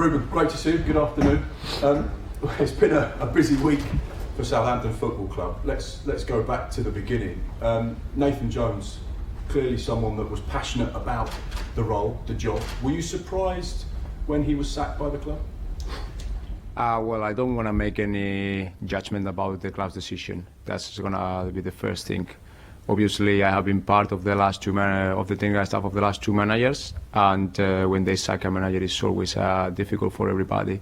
Ruben, great to see you. Good afternoon. It's been a busy week for Southampton Football Club. Let's go back to the beginning. Nathan Jones, clearly someone that was passionate about the role, the job. Were you surprised when he was sacked by the club? Well, I don't want to make any judgment about the club's decision. That's going to be the first thing. Obviously, I have been part of the last of the technical staff of the last two managers, and when they sack a manager, it's always difficult for everybody.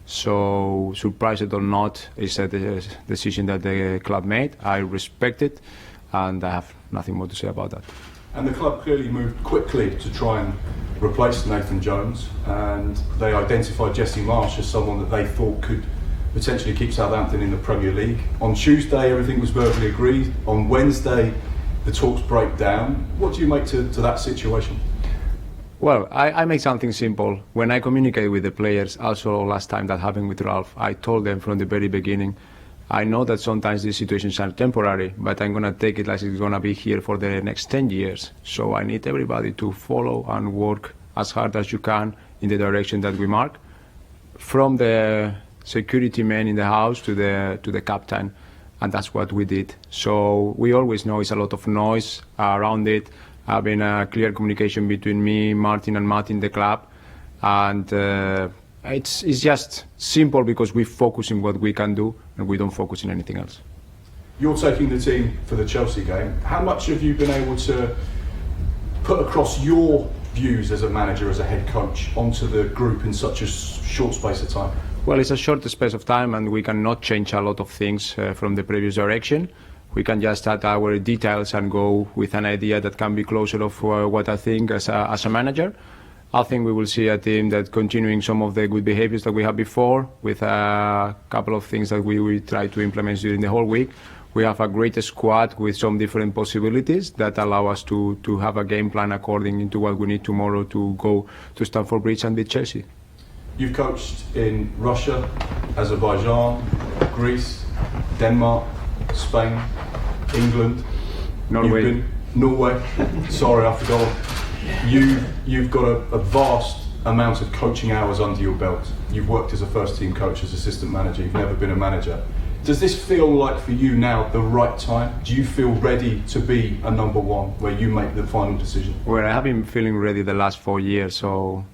So, surprised or not, it's a decision that the club made. I respect it, and I have nothing more to say about that. And the club clearly moved quickly to try and replace Nathan Jones, and they identified Jesse Marsch as someone that they thought could potentially keep Southampton in the Premier League. On Tuesday, everything was verbally agreed. On Wednesday, the talks break down. What do you make to that situation? Well, I make something simple. When I communicate with the players, also last time that happened with Ralph, I told them from the very beginning, I know that sometimes these situations are temporary, but I'm going to take it like it's going to be here for the next 10 years. So I need everybody to follow and work as hard as you can in the direction that we mark, from the security man in the house to the captain, and that's what we did. So we always know it's a lot of noise around it, having a clear communication between me, Martin and Matt in the club, and it's just simple because we focus in what we can do and we don't focus in anything else. You're taking the team for the Chelsea game. How much have you been able to put across your views as a manager, as a head coach, onto the group in such a short space of time? Well, it's a short space of time and we cannot change a lot of things from the previous direction. We can just add our details and go with an idea that can be closer of what I think as a manager. I think we will see a team that continuing some of the good behaviors that we had before, with a couple of things that we will try to implement during the whole week. We have a great squad with some different possibilities that allow us to have a game plan according to what we need tomorrow to go to Stamford Bridge and beat Chelsea. You've coached in Russia, Azerbaijan, Greece, Denmark, Spain, England, Norway. Norway. Sorry, I forgot. You've got a vast amount of coaching hours under your belt. You've worked as a first team coach, as assistant manager. You've never been a manager. Does this feel like for you now the right time? Do you feel ready to be a number one where you make the final decision? Well, I have been feeling ready the last 4 years, so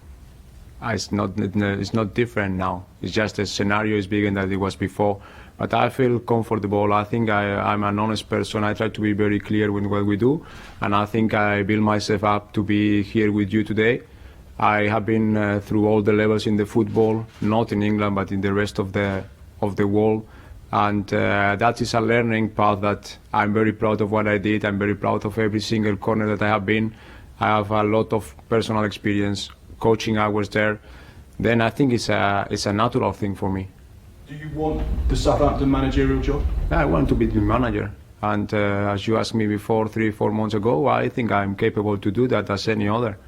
it's not different now. It's just the scenario is bigger than it was before. But I feel comfortable. I think I'm an honest person. I try to be very clear with what we do, and I think I build myself up to be here with you today. I have been through all the levels in the football, not in England, but in the rest of the world. And that is a learning path that I'm very proud of what I did. I'm very proud of every single corner that I have been. I have a lot of personal experience, coaching hours there. Then I think it's a natural thing for me. Do you want the Southampton managerial job? I want to be the manager. And as you asked me before, 3-4 months ago, I think I'm capable to do that as any other.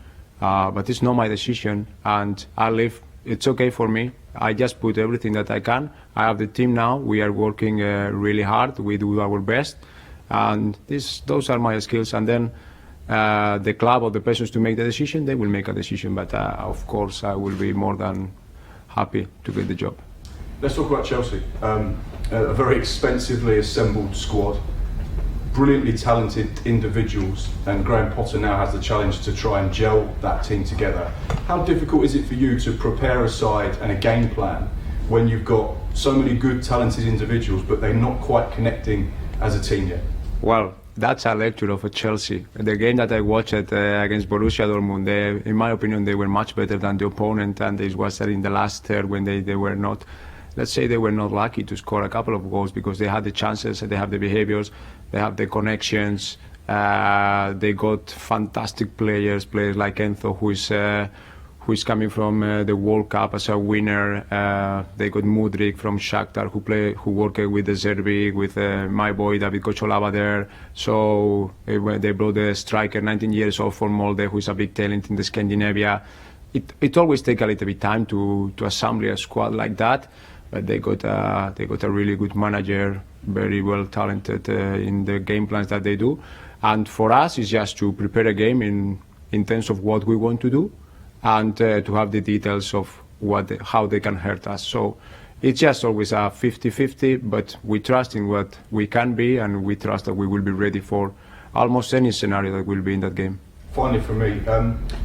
But it's not my decision, and it's okay for me. I just put everything that I can. I have the team now. We are working really hard. We do our best, and those are my skills. And then the club or the persons to make the decision, they will make a decision. But of course, I will be more than happy to get the job. Let's talk about Chelsea. A very expensively assembled squad, brilliantly talented individuals, and Graham Potter now has the challenge to try and gel that team together. How difficult is it for you to prepare a side and a game plan when you've got so many good, talented individuals, but they're not quite connecting as a team yet? Well, that's a lecture of Chelsea. The game that I watched against Borussia Dortmund, in my opinion, they were much better than the opponent, and it was in the last third when they were not. Let's say they were not lucky to score a couple of goals because they had the chances, they have the behaviors, they have the connections. They got fantastic players like Enzo, who is coming from the World Cup as a winner. They got Mudryk from Shakhtar, who worked with the Zerbi, with my boy David Kocholava there. So they brought the striker, 19 years old from Molde, who is a big talent in the Scandinavia. It always takes a little bit time to assemble a squad like that. But they got a really good manager, very well talented in the game plans that they do. And for us, it's just to prepare a game in terms of what we want to do, and to have the details of how they can hurt us. So it's just always a 50-50, but we trust in what we can be, and we trust that we will be ready for almost any scenario that will be in that game. Finally, for me,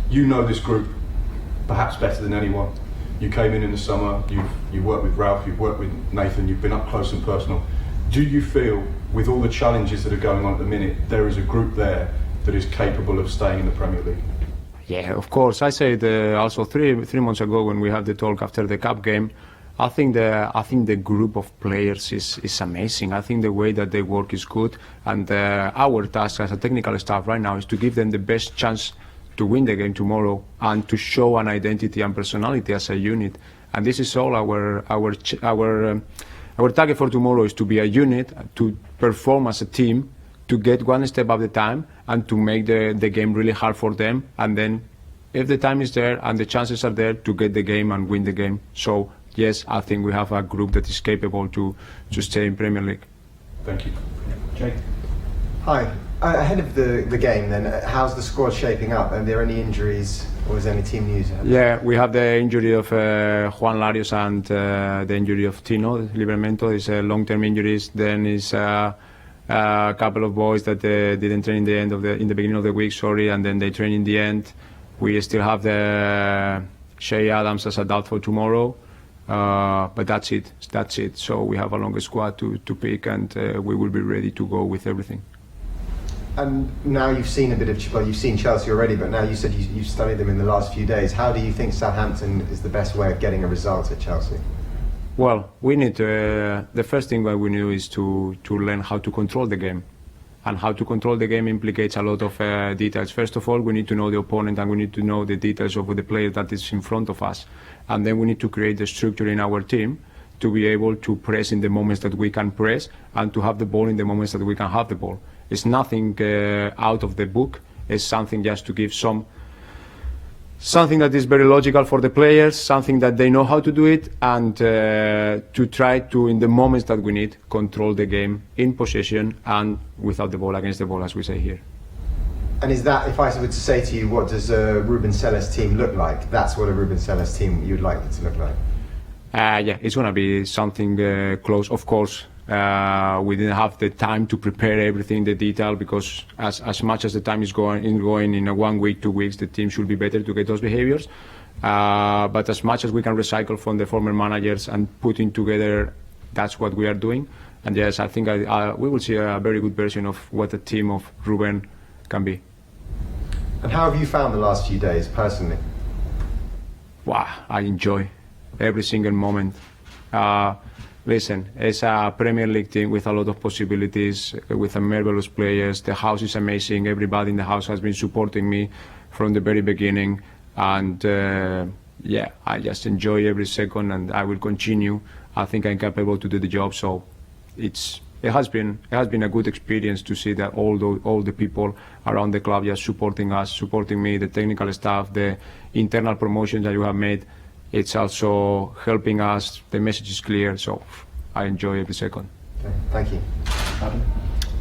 you know this group perhaps better than anyone. You came in the summer, you've worked with Ralph, you've worked with Nathan, you've been up close and personal. Do you feel, with all the challenges that are going on at the minute, there is a group there that is capable of staying in the Premier League? Yeah, of course. I said also three months ago when we had the talk after the cup game, I think the group of players is amazing. I think the way that they work is good, and our task as a technical staff right now is to give them the best chance to win the game tomorrow and to show an identity and personality as a unit. And this is all our target for tomorrow is to be a unit, to perform as a team, to get one step at a time, and to make the game really hard for them. And then, if the time is there and the chances are there, to get the game and win the game. So yes, I think we have a group that is capable to stay in Premier League. Thank you. Jake. Hi. Ahead of the game then, how's the squad shaping up? Are there any injuries or is there any team news? Yeah, we have the injury of Juan Larios and the injury of Tino Livramento. It's long-term injuries. Then is a couple of boys that didn't train in the beginning of the week, and then they train in the end. We still have the Shea Adams as a doubt for tomorrow. But that's it. So we have a longer squad to pick, and we will be ready to go with everything. And now you've seen a bit of, well, you've seen Chelsea already, but now you said you've studied them in the last few days. How do you think Southampton is the best way of getting a result at Chelsea? Well, we need the first thing that we need is to learn how to control the game. And how to control the game implicates a lot of details. First of all, we need to know the opponent, and we need to know the details of the player that is in front of us. And then we need to create the structure in our team to be able to press in the moments that we can press, and to have the ball in the moments that we can have the ball. It's nothing out of the book. It's something just to give something that is very logical for the players, something that they know how to do it, and to try to, in the moments that we need, control the game in possession and without the ball, against the ball, as we say here. And is that, if I were to say to you, what does a Ruben Selles team look like? That's what a Ruben Selles team you'd like it to look like? Yeah, it's going to be something close, of course. We didn't have the time to prepare everything, the detail, because as much as the time is going in a 1 week, 2 weeks, the team should be better to get those behaviors. But as much as we can recycle from the former managers and putting together, that's what we are doing. And yes, I think we will see a very good version of what a team of Ruben can be. And how have you found the last few days, personally? Wow, I enjoy every single moment. Listen, it's a Premier League team with a lot of possibilities, with marvelous players. The house is amazing. Everybody in the house has been supporting me from the very beginning. And yeah, I just enjoy every second, and I will continue. I think I'm capable to do the job. So it has been a good experience to see that all the people around the club just supporting us, supporting me, the technical staff, the internal promotions that you have made. It's also helping us. The message is clear, so I enjoy every second. Okay, thank you.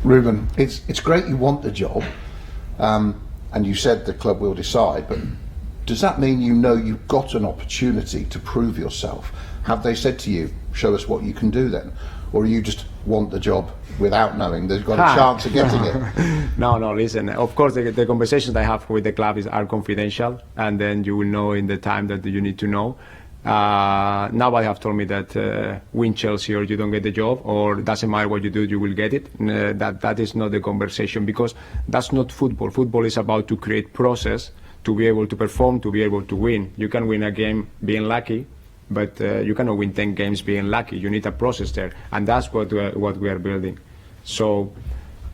Ruben, it's great you want the job, and you said the club will decide, but does that mean you've got an opportunity to prove yourself? Have they said to you, show us what you can do then? Or you just want the job without knowing they've got a chance of getting it? No, listen, of course the conversations I have with the club are confidential, and then you will know in the time that you need to know. Nobody have told me that win Chelsea or you don't get the job, or doesn't matter what you do, you will get it. That is not the conversation, because that's not football. Football is about to create process, to be able to perform, to be able to win. You can win a game being lucky, but you cannot win 10 games being lucky. You need a process there, and that's what we are building. So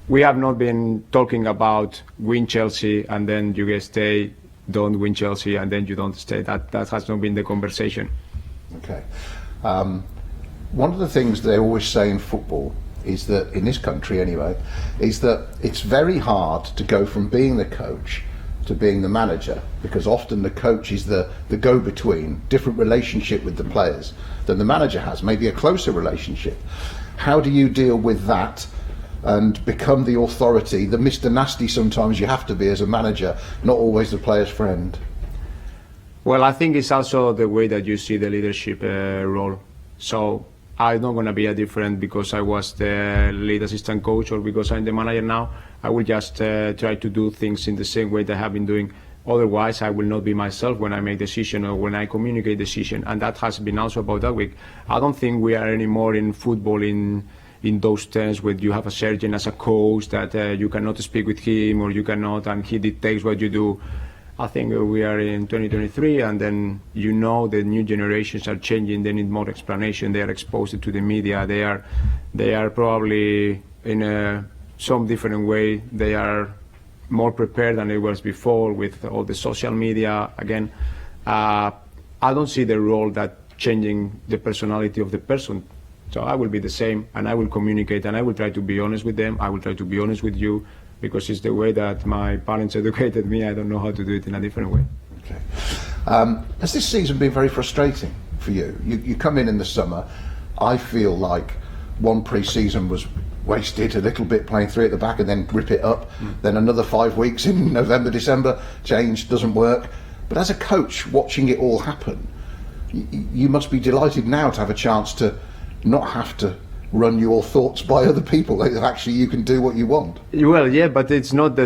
we have not been talking about win Chelsea and then you guys stay, don't win Chelsea and then you don't stay. That has not been the conversation. Okay. One of the things they always say in football is that, in this country anyway, is that it's very hard to go from being the coach to being the manager, because often the coach is the go-between, different relationship with the players than the manager has, maybe a closer relationship. How do you deal with that and become the authority, the Mr. Nasty sometimes you have to be as a manager, not always the player's friend? Well, I think it's also the way that you see the leadership role. So I'm not going to be a different because I was the lead assistant coach or because I'm the manager now. I will just try to do things in the same way that I have been doing. Otherwise, I will not be myself when I make decision or when I communicate decision. And that has been also about that week. I don't think we are anymore in football in those terms where you have a surgeon as a coach that you cannot speak with him or you cannot and he dictates what you do. I think we are in 2023 and then the new generations are changing, they need more explanation, they are exposed to the media, they are probably in some different way, they are more prepared than it was before with all the social media. Again, I don't see the role that changing the personality of the person. So I will be the same and I will communicate and I will try to be honest with them, I will try to be honest with you, because it's the way that my parents educated me. I don't know how to do it in a different way. Okay. Has this season been very frustrating for you? You come in the summer. I feel like one pre-season was wasted a little bit playing three at the back and then rip it up. Then another 5 weeks in November, December, change, doesn't work. But as a coach, watching it all happen, you must be delighted now to have a chance to not have to run your thoughts by other people, that actually you can do what you want. Well, yeah, but it's not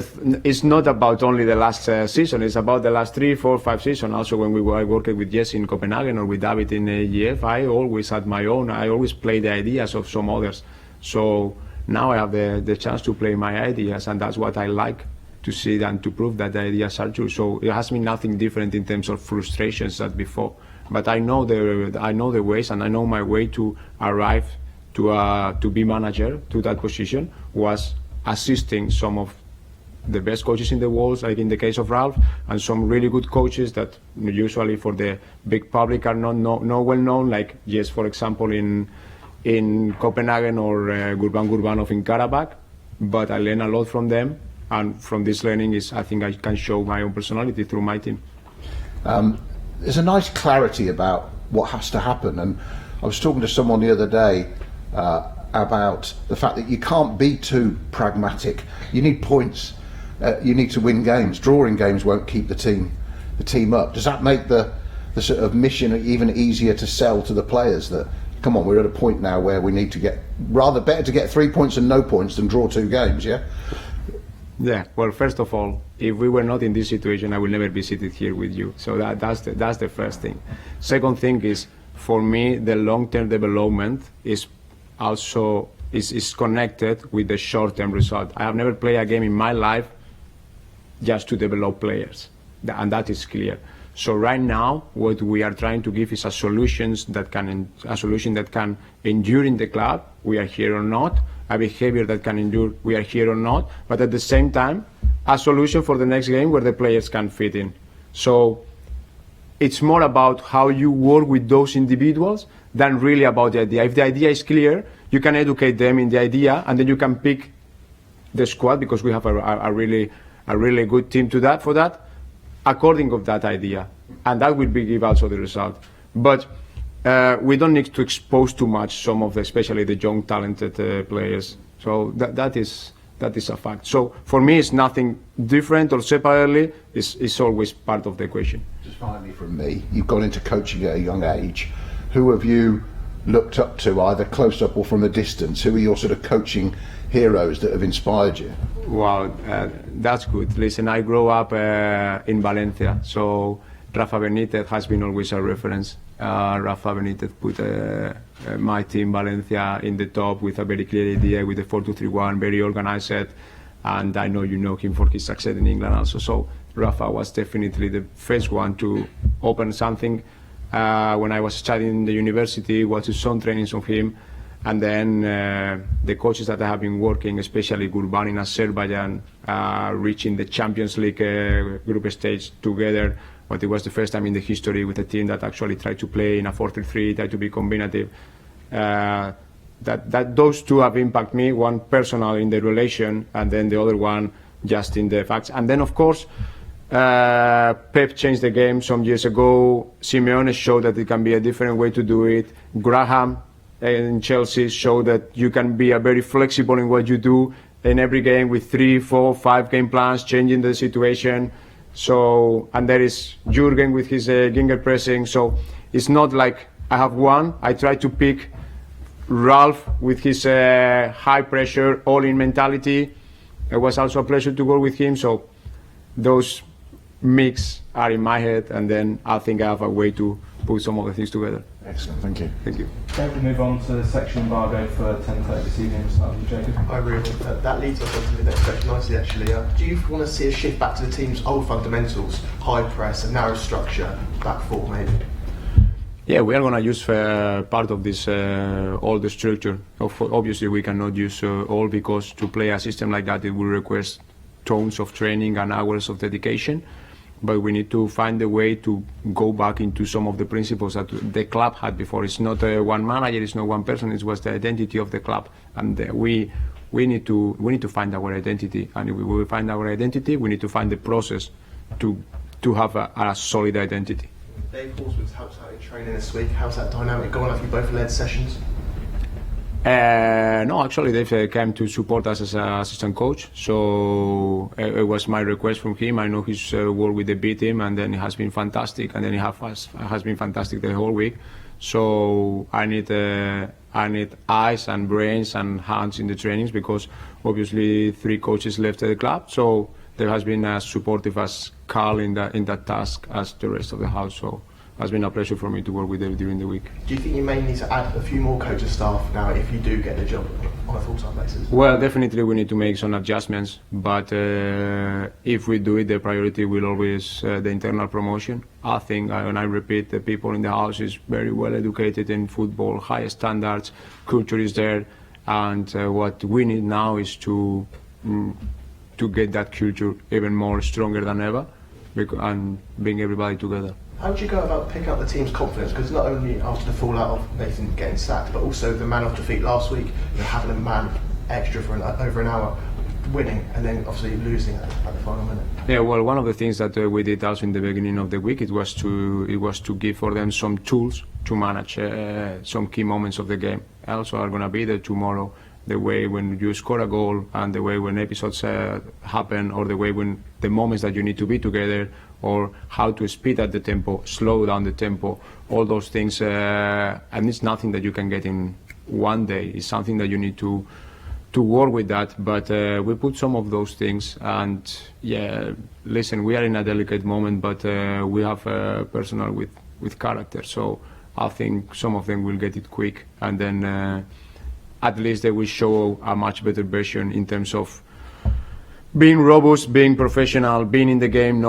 about only the last season. It's about the last 3, 4, 5 seasons. Also, when we were working with Jesse in Copenhagen or with David in AGF, I always had my own. I always play the ideas of some others. So now I have the chance to play my ideas, and that's what I like to see and to prove that the ideas are true. So it has been nothing different in terms of frustrations than before. But I know the ways, and I know my way to arrive to be manager to that position was assisting some of the best coaches in the world, like in the case of Ralph, and some really good coaches that usually for the big public are not well known, like Jess, for example, in Copenhagen or Gurban Gurbanov in Karabakh. But I learn a lot from them, and from this learning I think I can show my own personality through my team. There's a nice clarity about what has to happen, and I was talking to someone the other day about the fact that you can't be too pragmatic. You need points. You need to win games. Drawing games won't keep the team up. Does that make the sort of mission even easier to sell to the players that, come on, we're at a point now where we need to better to get 3 points and no points than draw 2 games, yeah? Yeah, well, first of all, if we were not in this situation, I will never be seated here with you. So that's the first thing. Second thing is, for me, the long-term development is also is connected with the short-term result. I have never played a game in my life just to develop players, and that is clear. So right now, what we are trying to give is a solution that can endure in the club. We are here or not. A behavior that can endure. We are here or not. But at the same time, a solution for the next game where the players can fit in. So it's more about how you work with those individuals than really about the idea. If the idea is clear, you can educate them in the idea, and then you can pick the squad, because we have a really good team for that, according of that idea, and that will give also the result. But we don't need to expose too much some of especially the young talented players. So that is a fact. So for me, it's nothing different or separately. It's always part of the equation. Just finally from me, you've gone into coaching at a young age. Who have you looked up to, either close up or from a distance? Who are your sort of coaching heroes that have inspired you? Wow, that's good. Listen, I grew up in Valencia, so Rafa Benitez has been always a reference. Rafa Benitez put my team Valencia in the top with a very clear idea, with the 4-2-3-1, very organized, and I know you know him for his success in England also. So Rafa was definitely the first one to open something. When I was studying in the university, watched some trainings of him, and then the coaches that I have been working, especially Gurban in Azerbaijan, reaching the Champions League group stage together. But it was the first time in the history with a team that actually tried to play in a 4-3-3, tried to be combinative. That those two have impacted me, one personal in the relation, and then the other one just in the facts. And then, of course, Pep changed the game some years ago. Simeone showed that it can be a different way to do it. Graham in Chelsea showed that you can be very flexible in what you do in every game with 3, 4, 5 game plans, changing the situation. So, and there is Jurgen with his Ginger pressing. So it's not like I have one. I try to pick Ralph with his high pressure, all-in mentality. It was also a pleasure to go with him. So those mix are in my head, and then I think I have a way to put some of the things together. Excellent, thank you. Thank you. Okay, we move on to section embargo for 10:30 this evening. Start with Jacob. Hi, Ruben. That leads us on to the next question nicely, actually. Do you want to see a shift back to the team's old fundamentals, high press, a narrow structure, back four maybe? Yeah, we are going to use part of this all the structure. Obviously, we cannot use all, because to play a system like that, it will require tons of training and hours of dedication. But we need to find a way to go back into some of the principles that the club had before. It's not one manager, it's not one person. It was the identity of the club, and we need to find our identity. And if we will find our identity, we need to find the process to have a solid identity. Dave Horswood's helped out in training this week. How's that dynamic going? Have you both led sessions? No, actually, they've came to support us as an assistant coach. So it was my request from him. I know his work with the B team, and then it has been fantastic. And then it has been fantastic the whole week. So I need eyes and brains and hands in the trainings, because obviously 3 coaches left the club. So there has been as supportive as Carl in that task as the rest of the house. So it has been a pleasure for me to work with them during the week. Do you think you may need to add a few more coaching staff now if you do get the job on a full-time basis? Well, definitely we need to make some adjustments, but if we do it, the priority will always the internal promotion. I think, and I repeat, the people in the house is very well educated in football, high standards, culture is there, and what we need now is to get that culture even more stronger than ever, and bring everybody together. How would you go about picking up the team's confidence? Because not only after the fallout of Nathan getting sacked, but also the man off defeat last week, having a man extra for over an hour, winning, and then obviously losing at the final minute. Yeah, well, one of the things that we did also in the beginning of the week, it was to give for them some tools to manage some key moments of the game. Also are going to be there tomorrow, the way when you score a goal, and the way when episodes happen, or the way when the moments that you need to be together, or how to speed up the tempo, slow down the tempo, all those things. And it's nothing that you can get in one day. It's something that you need to work with that. But we put some of those things, and yeah, listen, we are in a delicate moment, but we have personnel with character. So I think some of them will get it quick, and then at least they will show a much better version in terms of being robust, being professional, being in the game,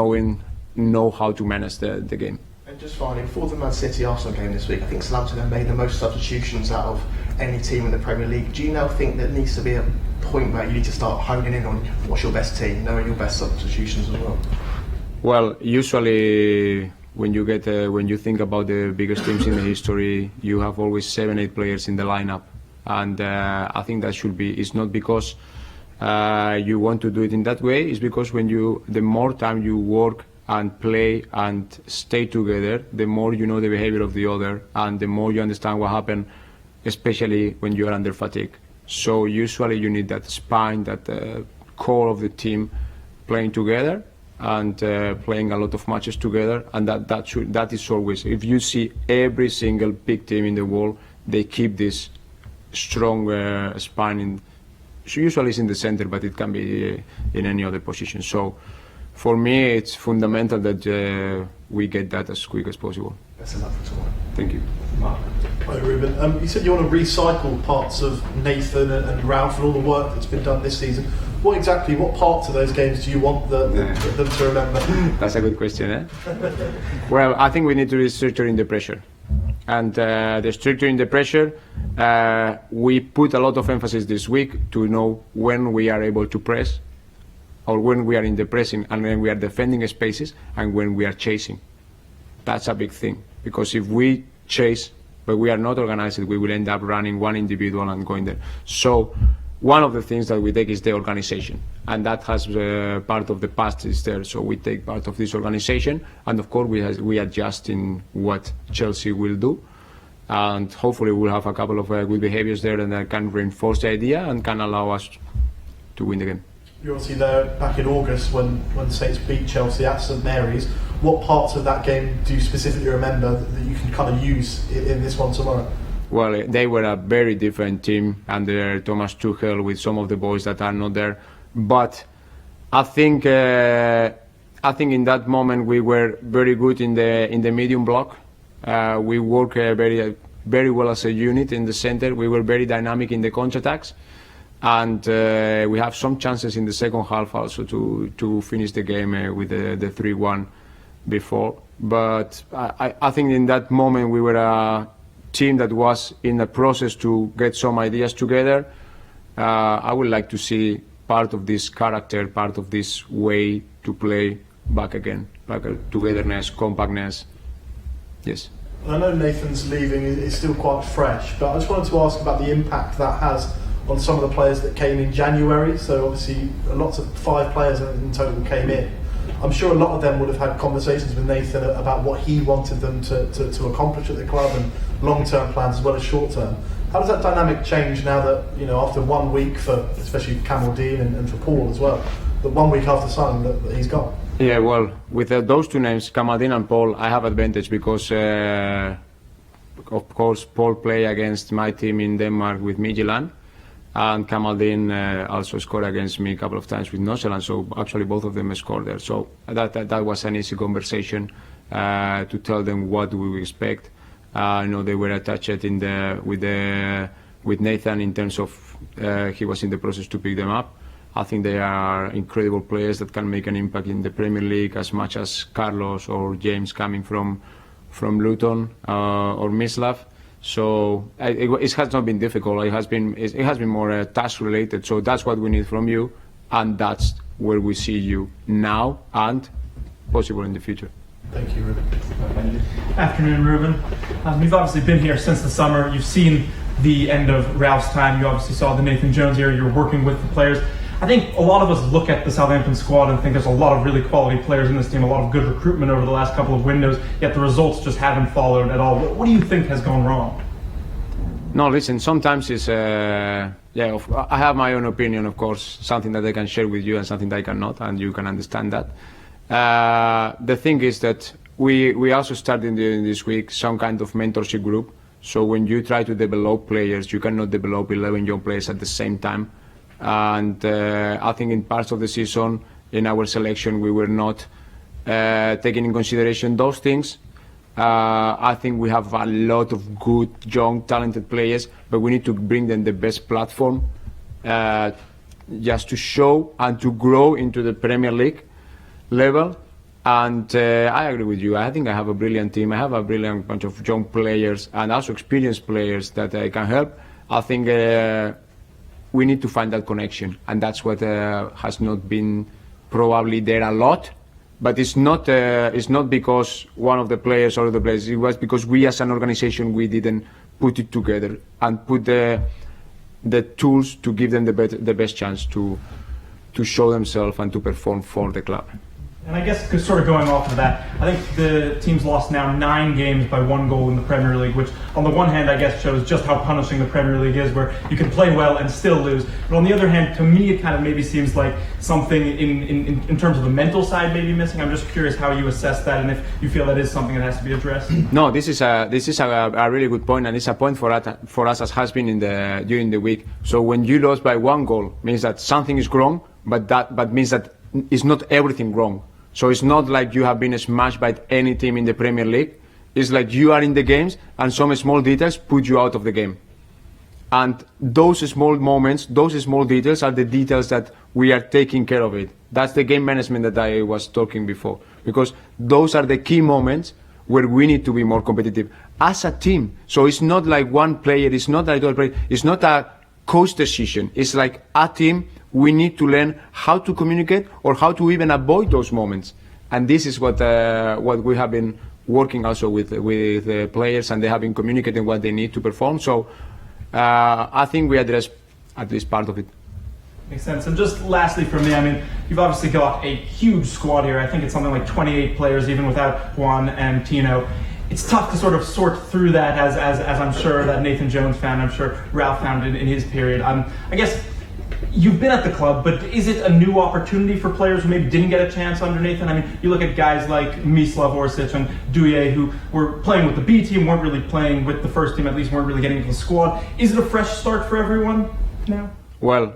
know how to manage the game. And just finally, before the Man City Arsenal game this week, I think Southampton have made the most substitutions out of any team in the Premier League. Do you now think there needs to be a point where you need to start honing in on what's your best team, knowing your best substitutions as well? Well, usually when you think about the biggest teams in the history, you have always 7-8 players in the lineup, and I think that should be. It's not because you want to do it in that way. It's because the more time you work and play and stay together, the more you know the behavior of the other, and the more you understand what happened, especially when you are under fatigue. So usually you need that spine, that core of the team playing together and playing a lot of matches together, and that is always. If you see every single big team in the world, they keep this strong spine. Usually it's in the center, but it can be in any other position. So for me, it's fundamental that we get that as quick as possible. Best of luck for tomorrow. Thank you. Mark. Hi Ruben, you said you want to recycle parts of Nathan and Ralph and all the work that's been done this season. What parts of those games do you want them to remember? That's a good question, eh? Well, I think we need to restructure in the pressure. And the structure in the pressure, we put a lot of emphasis this week to know when we are able to press, or when we are in the pressing, and when we are defending spaces, and when we are chasing. That's a big thing, because if we chase but we are not organized, we will end up running one individual and going there. So one of the things that we take is the organization, and that has part of the past is there. So we take part of this organization, and of course we adjust in what Chelsea will do, and hopefully we'll have a couple of good behaviors there, and that can reinforce the idea and can allow us to win the game. You're obviously there back in August when Saints beat Chelsea at St Mary's. What parts of that game do you specifically remember that you can kind of use in this one tomorrow? Well, they were a very different team under Thomas Tuchel with some of the boys that are not there. But I think in that moment we were very good in the medium block. We worked very well as a unit in the center. We were very dynamic in the counterattacks. And we have some chances in the second half also to finish the game with the 3-1 before. But I think in that moment we were a team that was in the process to get some ideas together. I would like to see part of this character, part of this way to play back again, like togetherness, compactness. Yes. I know Nathan's leaving is still quite fresh, but I just wanted to ask about the impact that has on some of the players that came in January. So obviously lots of 5 players in total came in. I'm sure a lot of them would have had conversations with Nathan about what he wanted them to accomplish at the club and long-term plans as well as short-term. How does that dynamic change now that, after 1 week for especially Kamaldeen and for Paul as well, that 1 week after signing that he's gone? Yeah, well, with those 2 names, Kamaldeen and Paul, I have advantage because of course Paul played against my team in Denmark with Midtjylland. And Kamaldeen also scored against me a couple of times with Nordsjælland, so actually both of them scored there. So that was an easy conversation to tell them what we expect. They were attached with Nathan in terms of he was in the process to pick them up. I think they are incredible players that can make an impact in the Premier League as much as Carlos or James coming from Luton or Mislav. So it has not been difficult. It has been more task related. So that's what we need from you, and that's where we see you now and possible in the future. Thank you, Ruben. Afternoon, Ruben. You've obviously been here since the summer. You've seen the end of Ralph's time. You obviously saw the Nathan Jones era. You're working with the players. I think a lot of us look at the Southampton squad and think there's a lot of really quality players in this team, a lot of good recruitment over the last couple of windows, yet the results just haven't followed at all. What do you think has gone wrong? No, listen, sometimes it's, I have my own opinion, of course, something that I can share with you and something that I cannot, and you can understand that. The thing is that we also started in this week some kind of mentorship group. So when you try to develop players, you cannot develop 11 young players at the same time. And I think in parts of the season, in our selection, we were not taking in consideration those things. I think we have a lot of good, young, talented players, but we need to bring them the best platform just to show and to grow into the Premier League level. And I agree with you. I think I have a brilliant team. I have a brilliant bunch of young players and also experienced players that I can help. I think we need to find that connection, and that's what has not been probably there a lot. But it's not because one of the players or the players. It was because we as an organization, we didn't put it together and put the tools to give them the best chance to show themselves and to perform for the club. And I guess sort of going off of that, I think the team's lost now 9 games by 1 goal in the Premier League, which on the one hand I guess shows just how punishing the Premier League is, where you can play well and still lose. But on the other hand, to me it kind of maybe seems like something in terms of the mental side maybe missing. I'm just curious how you assess that and if you feel that is something that has to be addressed. No, this is a really good point, and it's a point for us as has been during the week. So when you lose by 1 goal, means that something is wrong, but means that it's not everything wrong. So it's not like you have been smashed by any team in the Premier League. It's like you are in the games and some small details put you out of the game. And those small moments, those small details are the details that we are taking care of it. That's the game management that I was talking before. Because those are the key moments where we need to be more competitive as a team. So it's not like one player, it's not like other player, it's not a coach decision. It's like a team. We need to learn how to communicate or how to even avoid those moments. And this is what we have been working also with the players, and they have been communicating what they need to perform. So I think we address at least part of it. Makes sense. And just lastly for me, I mean, you've obviously got a huge squad here. I think it's something like 28 players, even without Juan and Tino. It's tough to sort of sort through that, as I'm sure that Nathan Jones found, I'm sure Ralph found in his period. I guess, You've been at the club, but is it a new opportunity for players who maybe didn't get a chance under Nathan? I mean, you look at guys like Mislav Orsic and Douye, who were playing with the B team, weren't really playing with the first team, at least weren't really getting into the squad. Is it a fresh start for everyone now? Well,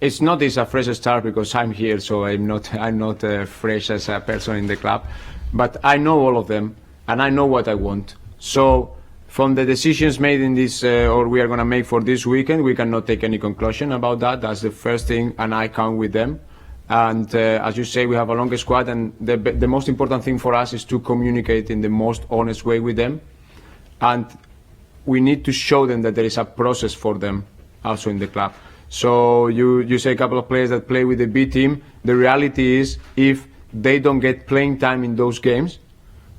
it's not a fresh start because I'm here, so I'm not fresh as a person in the club. But I know all of them, and I know what I want. So from the decisions made in this, or we are going to make for this weekend, we cannot take any conclusion about that. That's the first thing, and I count with them. And as you say, we have a long squad, and the most important thing for us is to communicate in the most honest way with them. And we need to show them that there is a process for them also in the club. So you say a couple of players that play with the B team. The reality is, if they don't get playing time in those games,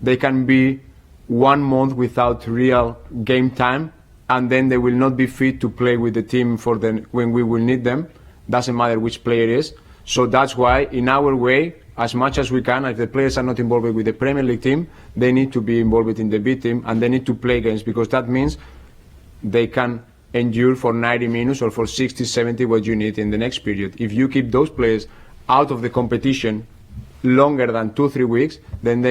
they can be 1 month without real game time, and then they will not be fit to play with the team when we will need them. Doesn't matter which player it is. So that's why, in our way, as much as we can, if the players are not involved with the Premier League team, they need to be involved in the B team, and they need to play games, because that means they can endure for 90 minutes or for 60, 70 what you need in the next period. If you keep those players out of the competition longer than 2-3 weeks, then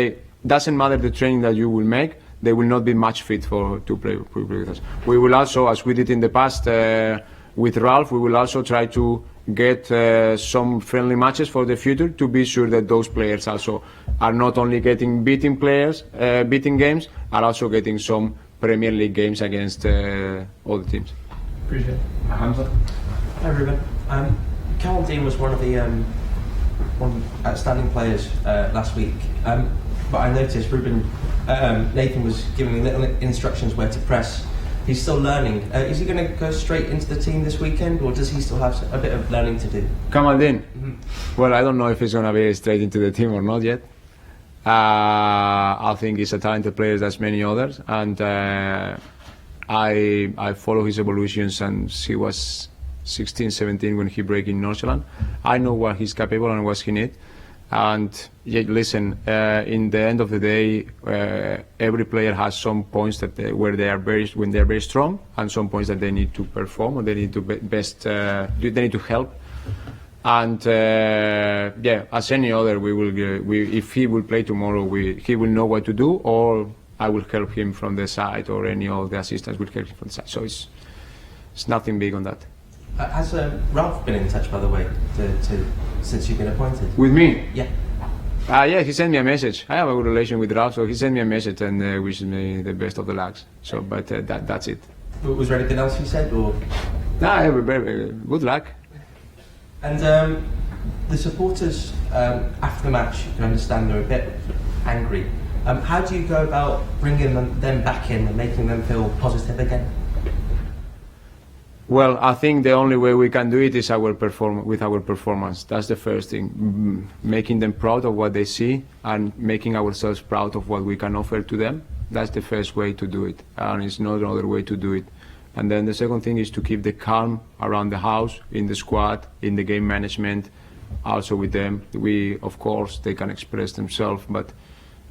doesn't matter the training that you will make, they will not be much fit to play with us. We will also, as we did in the past with Ralph, we will also try to get some friendly matches for the future to be sure that those players also are not only getting beating games, are also getting some Premier League games against all the teams. Appreciate it. Hamza? Hi Ruben. Carol Dean was one of the outstanding players last week, but I noticed Nathan was giving little instructions where to press. He's still learning. Is he going to go straight into the team this weekend, or does he still have a bit of learning to do? Kamaldeen? Well, I don't know if he's going to be straight into the team or not yet. I think he's a talented player as many others, and I follow his evolutions, and he was 16, 17 when he broke in Northland. I know what he's capable and what he needs. And listen, in the end of the day, every player has some points that when they are very strong, and some points that they need to perform, or they need to they need to help. And as any other, if he will play tomorrow, he will know what to do, or I will help him from the side, or any of the assistants will help him from the side. So it's nothing big on that. Has Ralph been in touch, by the way, since you've been appointed? With me? Yeah. Yeah, he sent me a message. I have a good relation with Ralph, so he sent me a message and wishes me the best of the lucks. So, but that's it. Was there anything else he said, or? No, very good luck. And the supporters, after the match, you can understand they're a bit angry. How do you go about bringing them back in and making them feel positive again? Well, I think the only way we can do it is with our performance. That's the first thing. Making them proud of what they see, and making ourselves proud of what we can offer to them. That's the first way to do it, and it's not another way to do it. And then the second thing is to keep the calm around the house, in the squad, in the game management, also with them. Of course, they can express themselves, but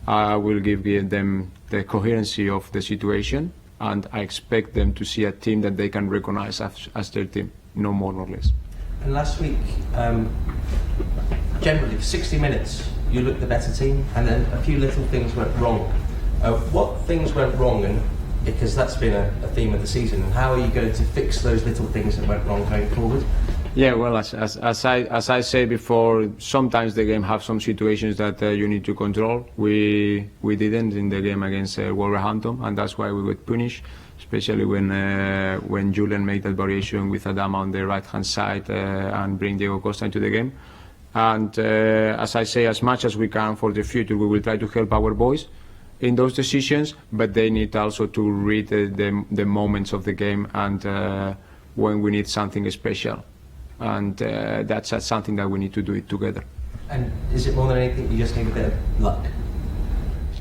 I will give them the coherency of the situation, and I expect them to see a team that they can recognize as their team, no more nor less. And last week, generally, for 60 minutes, you looked the better team, and then a few little things went wrong. What things went wrong, and because that's been a theme of the season, and how are you going to fix those little things that went wrong going forward? Yeah, well, as I said before, sometimes the game have some situations that you need to control. We didn't in the game against Wolverhampton, and that's why we got punished, especially when Julian made that variation with Adama on the right-hand side and bring Diego Costa into the game. And as I say, as much as we can for the future, we will try to help our boys in those decisions, but they need also to read the moments of the game and when we need something special. And that's something that we need to do it together. And is it more than anything you just need a bit of luck?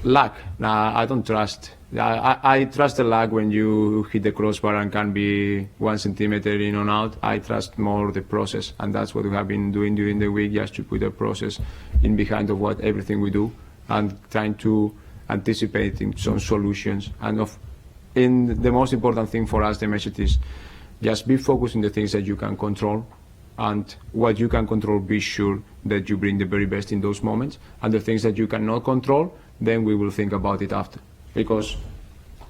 Luck? Nah, I don't trust. I trust the luck when you hit the crossbar and can be 1 centimeter in or out. I trust more the process, and that's what we have been doing during the week, just to put the process in behind of everything we do, and trying to anticipate some solutions. And the most important thing for us, the message is just be focused on the things that you can control, and what you can control, be sure that you bring the very best in those moments, and the things that you cannot control, then we will think about it after. Because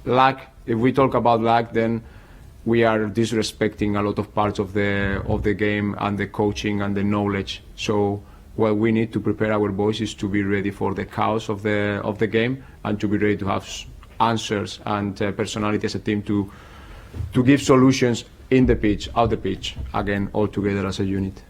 luck, if we talk about luck, then we are disrespecting a lot of parts of the game and the coaching and the knowledge. So what we need to prepare our boys is to be ready for the chaos of the game, and to be ready to have answers and personality as a team to give solutions in the pitch, out the pitch, again, all together as a unit.